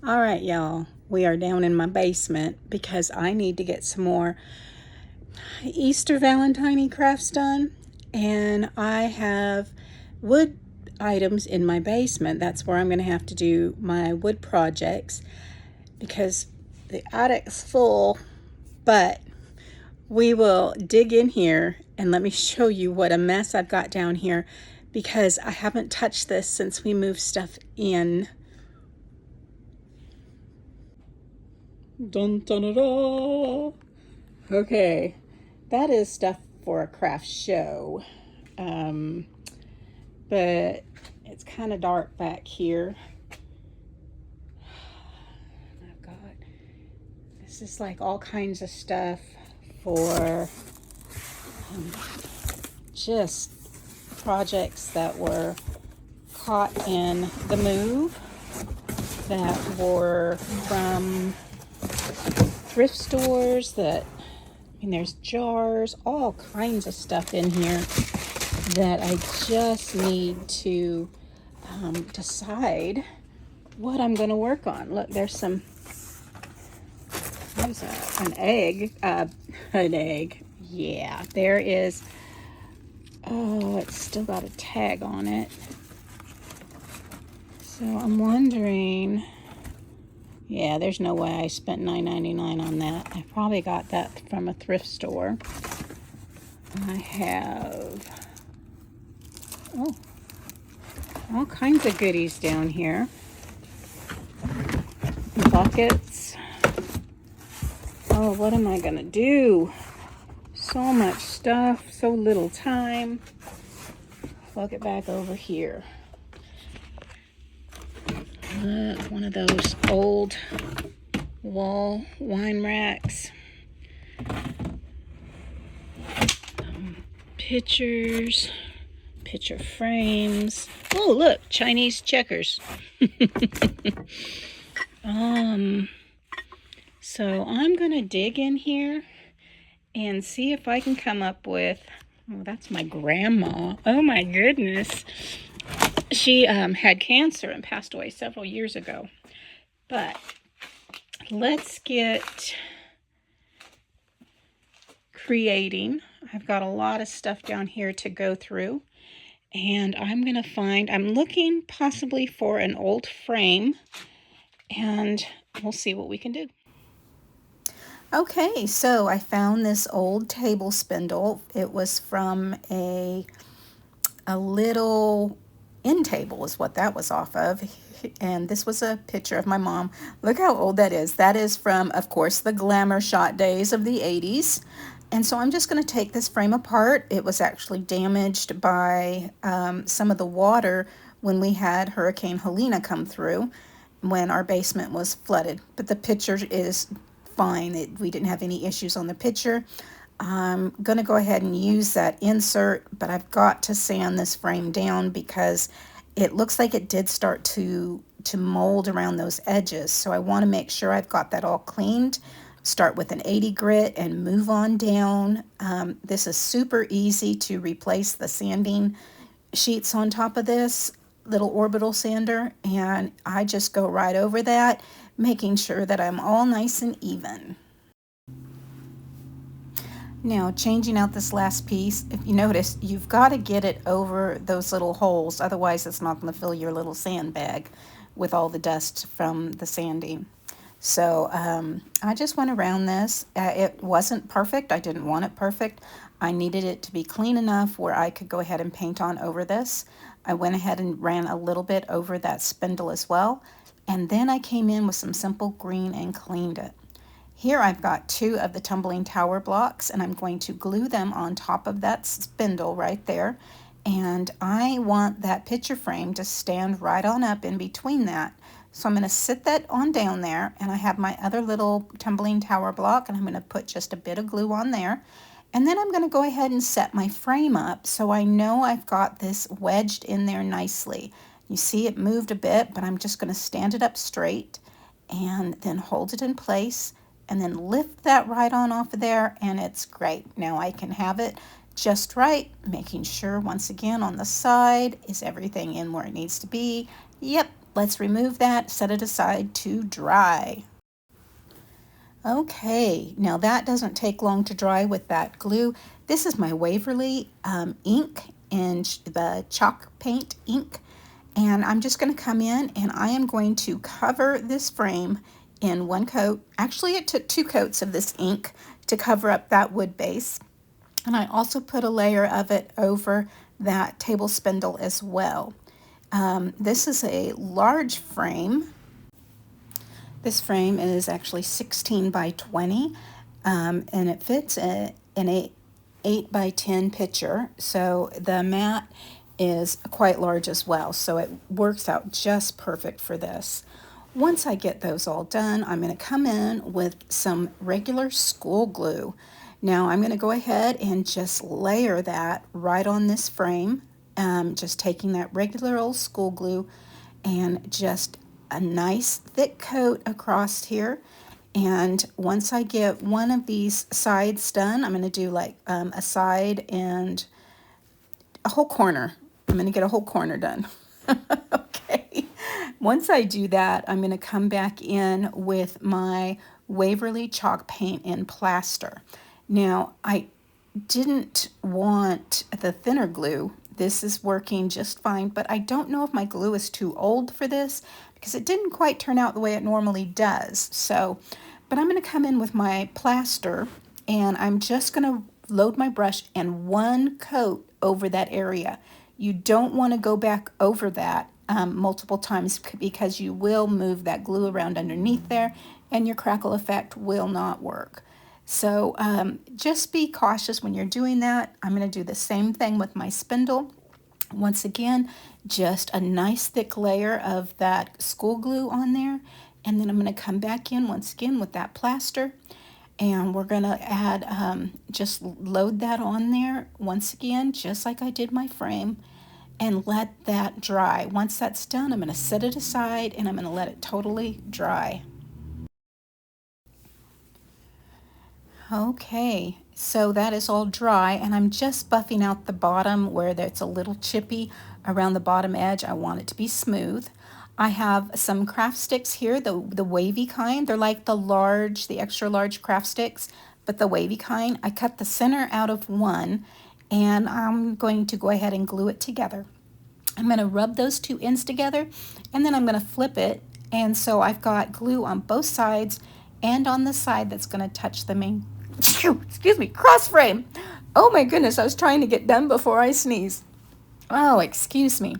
All right, y'all, we are down in my basement because I need to get some more Easter Valentine crafts done, and I have wood items in my basement. That's where I'm going to have to do my wood projects because the attic's full, but we will dig in here and let me show you what a mess I've got down here because I haven't touched this since we moved stuff in. Dun dun dun dun. Okay, that is stuff for a craft show, um, but it's kind of dark back here. Oh God, this is like all kinds of stuff for um, just projects that were caught in the move, that were from thrift stores, that there's jars, all kinds of stuff in here that I just need to decide what I'm going to work on. Look, there's an egg, an egg. Yeah, there is. Oh, it's still got a tag on it. So I'm wondering, yeah, there's no way I spent $9.99 on that. I probably got that from a thrift store. I have, oh, all kinds of goodies down here. Buckets. Oh, what am I gonna do? So much stuff, so little time. Look it back over here. One of those old wall wine racks. Pictures, picture frames. Oh, look, Chinese checkers. So I'm gonna dig in here and see if I can come up with, oh, that's my grandma. Oh my goodness. She had cancer and passed away several years ago. But let's get creating. I've got a lot of stuff down here to go through. And I'm going to find, I'm looking possibly for an old frame. And we'll see what we can do. Okay, so I found this old table spindle. It was from a little end table is what that was off of. And this was a picture of my mom. Look how old that is. That is from, of course, the glamour shot days of the 80s. And so I'm just going to take this frame apart. It was actually damaged by some of the water when we had Hurricane Helena come through, when our basement was flooded. But the picture is fine. We didn't have any issues on the picture. I'm going to go ahead and use that insert, but I've got to sand this frame down because it looks like it did start to mold around those edges. So I want to make sure I've got that all cleaned. Start with an 80 grit and move on down. This is super easy to replace the sanding sheets on top of this little orbital sander, and I just go right over that, making sure that I'm all nice and even. Now, changing out this last piece, if you notice, you've got to get it over those little holes, otherwise it's not going to fill your little sandbag with all the dust from the sanding. So I just went around this. It wasn't perfect. I didn't want it perfect. I needed it to be clean enough where I could go ahead and paint on over this. I went ahead and ran a little bit over that spindle as well. And then I came in with some simple green and cleaned it. Here I've got 2 of the tumbling tower blocks, and I'm going to glue them on top of that spindle right there. And I want that picture frame to stand right on up in between that. So I'm going to sit that on down there, and I have my other little tumbling tower block, and I'm going to put just a bit of glue on there. And then I'm going to go ahead and set my frame up so I know I've got this wedged in there nicely. You see it moved a bit, but I'm just going to stand it up straight and then hold it in place and then lift that right on off of there, and it's great. Now I can have it just right, making sure once again on the side, is everything in where it needs to be? Yep, let's remove that, set it aside to dry. Okay, now that doesn't take long to dry with that glue. This is my Waverly ink and the chalk paint ink. And I'm just going to come in and I am going to cover this frame in one coat. Actually, it took 2 coats of this ink to cover up that wood base. And I also put a layer of it over that table spindle as well. This is a large frame. This frame is actually 16 by 20, and it fits in a 8 by 10 picture. So the mat is quite large as well, so it works out just perfect for this. Once I get those all done, I'm going to come in with some regular school glue. Now I'm going to go ahead and just layer that right on this frame, just taking that regular old school glue and just a nice thick coat across here. And once I get one of these sides done, I'm going to do like a side and a whole corner. I'm going to get a whole corner done. Okay. Once I do that, I'm going to come back in with my Waverly chalk paint and plaster. Now, I didn't want the thinner glue. This is working just fine, but I don't know if my glue is too old for this because it didn't quite turn out the way it normally does. So, but I'm going to come in with my plaster and I'm just going to load my brush and one coat over that area. You don't want to go back over that multiple times because you will move that glue around underneath there and your crackle effect will not work. So just be cautious when you're doing that. I'm going to do the same thing with my spindle. Once again, just a nice thick layer of that school glue on there. And then I'm going to come back in once again with that plaster. And we're going to add, just load that on there once again, just like I did my frame. And let that dry. Once that's done, I'm going to set it aside and I'm going to let it totally dry. Okay, so that is all dry and I'm just buffing out the bottom where it's a little chippy around the bottom edge. I want it to be smooth. I have some craft sticks here, the wavy kind. They're like the extra large craft sticks, but the wavy kind. I cut the center out of one and I'm going to go ahead and glue it together. I'm going to rub those 2 ends together and then I'm going to flip it, and so I've got glue on both sides and on the side that's going to touch the main excuse me, cross frame. Oh my goodness, I was trying to get done before I sneeze. Oh, excuse me.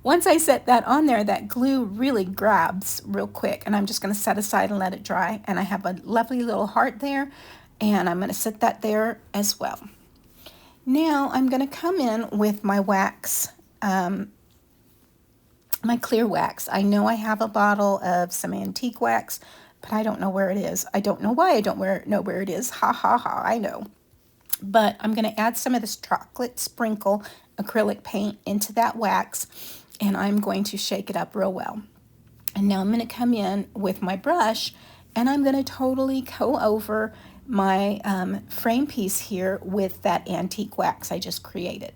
Once I set that on there, that glue really grabs real quick, and I'm just going to set aside and let it dry. And I have a lovely little heart there, and I'm going to set that there as well. Now I'm going to come in with my wax, my clear wax. I know I have a bottle of some antique wax, but I don't know where it is. I don't know why I don't know where it is. Ha ha ha, I know. But I'm going to add some of this chocolate sprinkle acrylic paint into that wax, and I'm going to shake it up real well. And now I'm going to come in with my brush, and I'm going to totally go over my frame piece here with that antique wax I just created.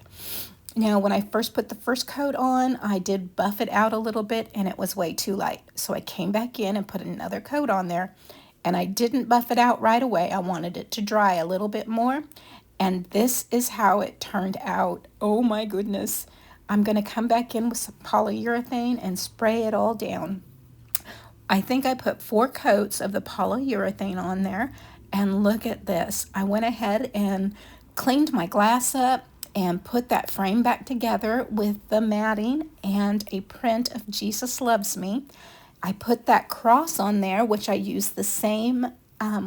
Now, when I first put the first coat on, I did buff it out a little bit and it was way too light. So I came back in and put another coat on there, and I didn't buff it out right away. I wanted it to dry a little bit more. And this is how it turned out. Oh my goodness. I'm going to come back in with some polyurethane and spray it all down. I think I put 4 coats of the polyurethane on there, and look at this. I went ahead and cleaned my glass up and put that frame back together with the matting and a print of Jesus Loves Me. I put that cross on there, which I used the same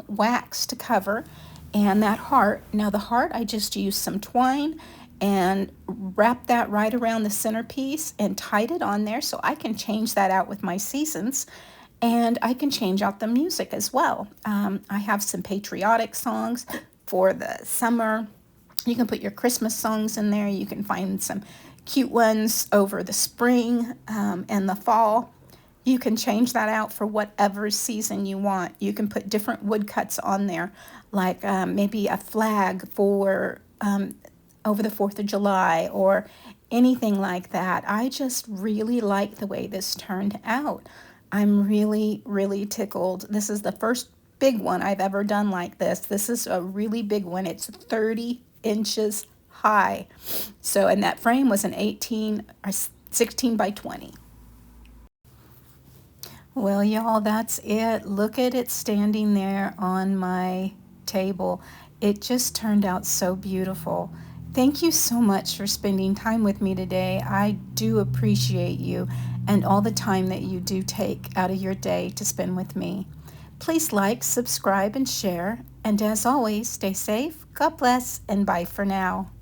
wax to cover, and that heart. Now the heart, I just used some twine and wrapped that right around the centerpiece and tied it on there, so I can change that out with my seasons. And I can change out the music as well. I have some patriotic songs for the summer. You can put your Christmas songs in there. You can find some cute ones over the spring and the fall. You can change that out for whatever season you want. You can put different woodcuts on there, like maybe a flag for over the 4th of July, or anything like that. I just really like the way this turned out. I'm really, really tickled. This is the first big one I've ever done like this. This is a really big one. It's 30 inches high. So, and that frame was an 18 or 16 by 20. Well, y'all, that's it. Look at it standing there on my table. It just turned out so beautiful. Thank you so much for spending time with me today. I do appreciate you and all the time that you do take out of your day to spend with me. Please like, subscribe, and share. And as always, stay safe, God bless, and bye for now.